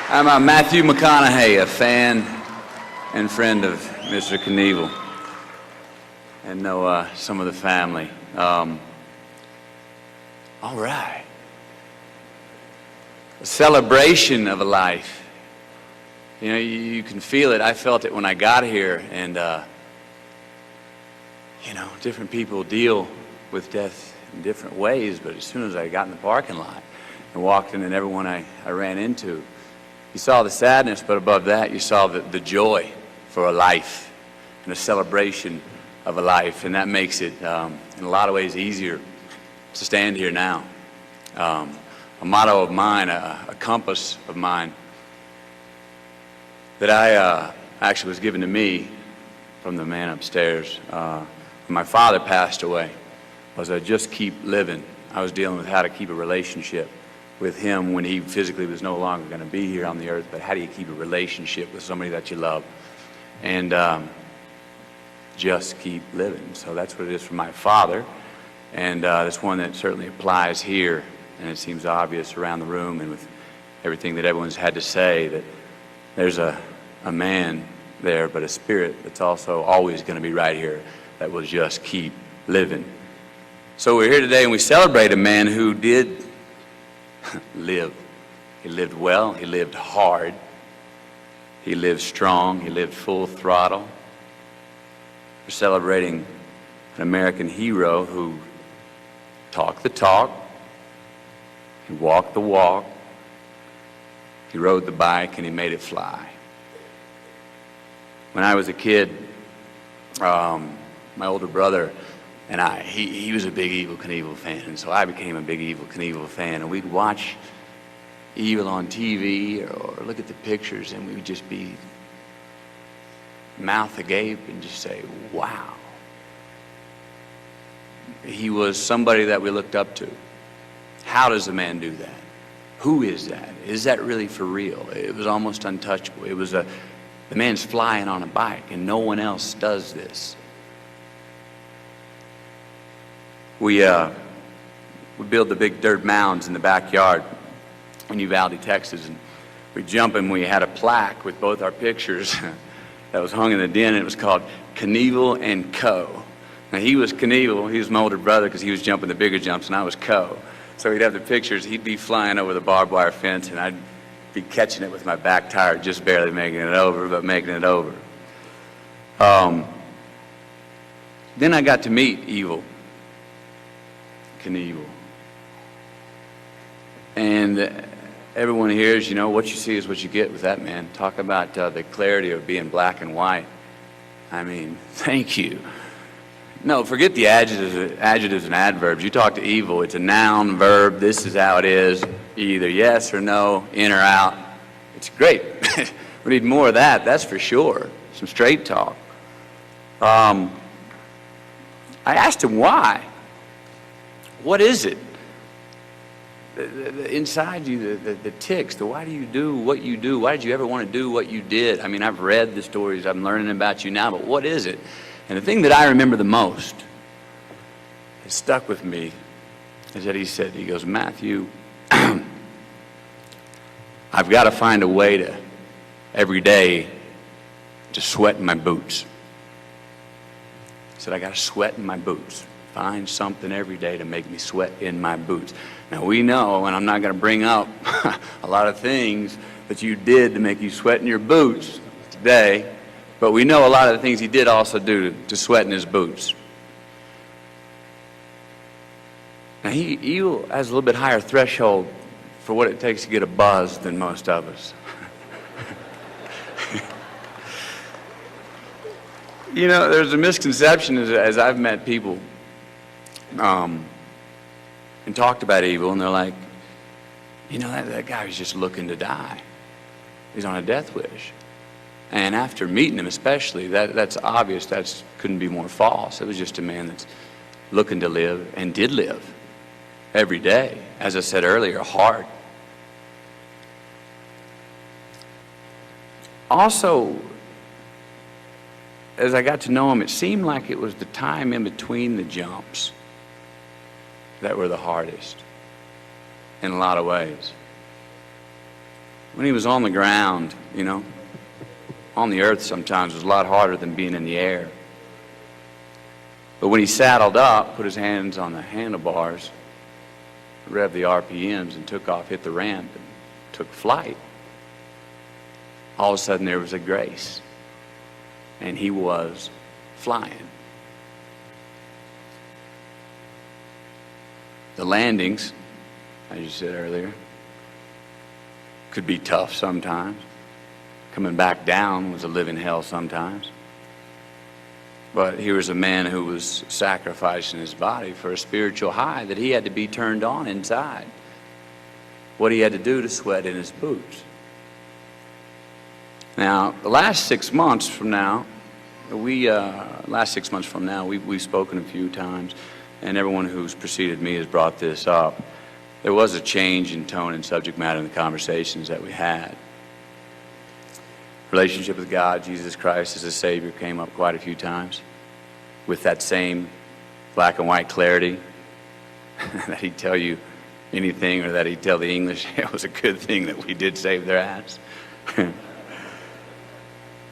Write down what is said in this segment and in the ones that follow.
I'm Matthew McConaughey, a fan and friend of Mr. Knievel, and know some of the family. All right. A celebration of a life. You know, you can feel it. I felt it when I got here, and you know, different people deal with death in different ways, but as soon as I got in the parking lot and walked in, and everyone I ran into, you saw the sadness, but above that, you saw the joy for a life and a celebration of a life, and that makes it, in a lot of ways, easier to stand here now. A motto of mine, a compass of mine, that I actually was given to me from the man upstairs when my father passed away, was just keep living. I was dealing with how to keep a relationship with him when he physically was no longer going to be here on the earth, but how do you keep a relationship with somebody that you love? And just keep living. So that's what it is for my father, and that's one that certainly applies here, and it seems obvious around the room and with everything that everyone's had to say, that there's a man there, but a spirit that's also always going to be right here that will just keep living. So we're here today and we celebrate a man who did live. He lived well, he lived hard, he lived strong, he lived full throttle. We're celebrating an American hero who talked the talk, he walked the walk, he rode the bike, and he made it fly. When I was a kid, my older brother and he was a big Evel Knievel fan, and so I became a big Evel Knievel fan, and we'd watch Evel on TV or look at the pictures, and we would just be mouth agape and just say, wow. He was somebody that we looked up to. How does a man do that? Who is that? Is that really for real? It was almost untouchable. It was the man's flying on a bike, and no one else does this. We build the big dirt mounds in the backyard in Uvalde, Texas, and we jump, and we had a plaque with both our pictures that was hung in the den, and it was called Knievel and Co. Now, he was Knievel, he was my older brother, because he was jumping the bigger jumps, and I was Co. So we'd have the pictures, he'd be flying over the barbed wire fence, and I'd be catching it with my back tire, just barely making it over, but making it over. Then I got to meet Evel Knievel. And everyone hears, you know, what you see is what you get with that man. Talk about the clarity of being black and white. I mean, thank you. No, forget the adjectives and adverbs. You talk to Evel, it's a noun, verb, this is how it is, either yes or no, in or out. It's great. We need more of that, that's for sure. Some straight talk. I asked him why. What is it? Inside you, the ticks, the why do you do what you do? Why did you ever want to do what you did? I mean, I've read the stories, I'm learning about you now, but what is it? And the thing that I remember the most, it stuck with me, is that he said, he goes, Matthew, I've got to find a way to, every day, to sweat in my boots. He said, I got to sweat in my boots. Find something every day to make me sweat in my boots. Now we know, and I'm not going to bring up a lot of things that you did to make you sweat in your boots today, but we know a lot of the things he did also do to sweat in his boots. Now he has a little bit higher threshold for what it takes to get a buzz than most of us. You know, there's a misconception as I've met people and talked about Evel, and they're like, you know, that guy was just looking to die. He's on a death wish. And after meeting him especially, that's obvious, that couldn't be more false. It was just a man that's looking to live and did live every day. As I said earlier, hard. Also, as I got to know him, it seemed like it was the time in between the jumps that were the hardest in a lot of ways. when he was on the ground, you know, on the earth sometimes was a lot harder than being in the air. But when he saddled up, put his hands on the handlebars, revved the RPMs and took off, hit the ramp, and took flight, all of a sudden there was a grace, and he was flying. The landings, as you said earlier, could be tough sometimes. Coming back down was a living hell sometimes. But here was a man who was sacrificing his body for a spiritual high that he had to be turned on inside. What he had to do to sweat in his boots. Now, the last 6 months from now, we've spoken a few times, and everyone who's preceded me has brought this up. There was a change in tone and subject matter in the conversations that we had. Relationship with God, Jesus Christ as a Savior, came up quite a few times with that same black and white clarity that he'd tell you anything, or that he'd tell the English it was a good thing that we did save their ass. And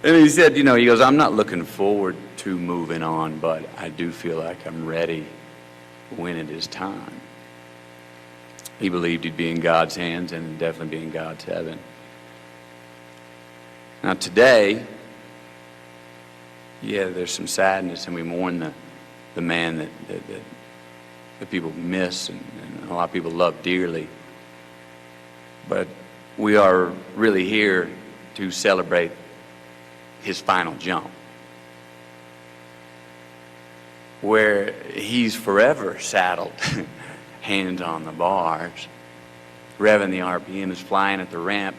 he said, you know, he goes, I'm not looking forward to moving on, but I do feel like I'm ready when it is time. He believed he'd be in God's hands and definitely be in God's heaven. Now today, yeah, there's some sadness, and we mourn the man that people miss and a lot of people love dearly. But we are really here to celebrate his final jump, where he's forever saddled, hands on the bars, revving the RPMs, flying at the ramp,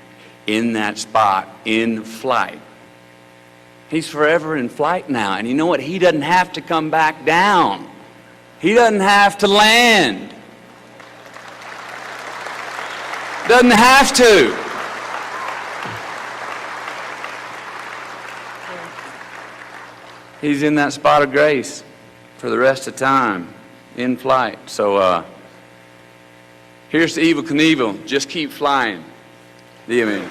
in that spot, in flight. He's forever in flight now, and you know what? He doesn't have to come back down. He doesn't have to land. Doesn't have to. He's in that spot of grace for the rest of time, in flight. So here's to Evel Knievel. Just keep flying. Do you mean?